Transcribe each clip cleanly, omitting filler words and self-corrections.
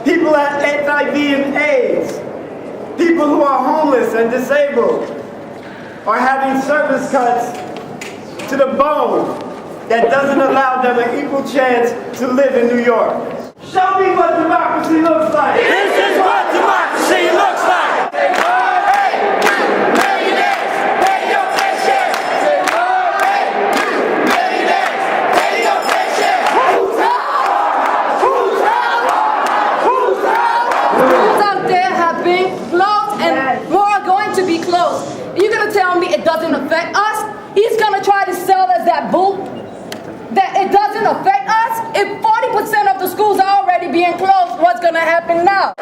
people have HIV and AIDS, people who are homeless and disabled are having service cuts to the bone that doesn't allow them an equal chance to live in New York. Show me what democracy looks like. This is what democracy looks like. Tell me it doesn't affect us? He's gonna try to sell us that bull that it doesn't affect us? If 40% of the schools are already being closed, what's gonna happen now?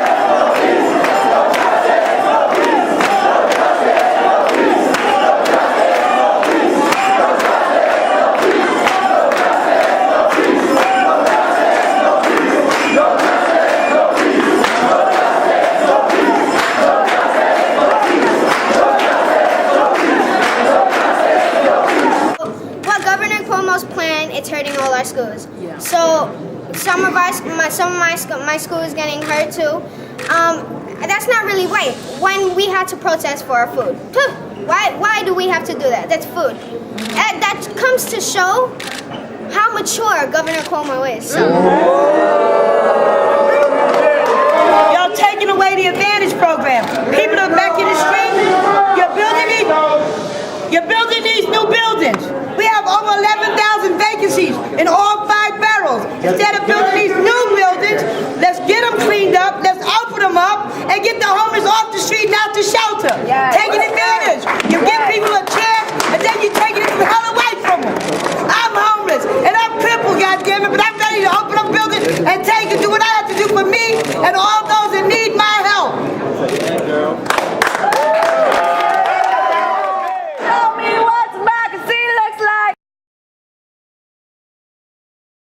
It's hurting all our schools. Yeah. So some of my school is getting hurt too. That's not really right. When we had to protest for our food, why do we have to do that? That's food. That comes to show how mature Governor Cuomo is. So. Y'all taking away the Advantage program. People are back in the street. You're building these new buildings. We have over 11,000 vacancies in all 5 boroughs. Instead of building these new buildings, let's get them cleaned up, let's open them up, and get the homeless off the street and out to shelter. Yes. Taking advantage. You give people a chance, and then you're taking it the hell away from them. I'm homeless, and I'm crippled, goddammit, but I'm ready to open up buildings and take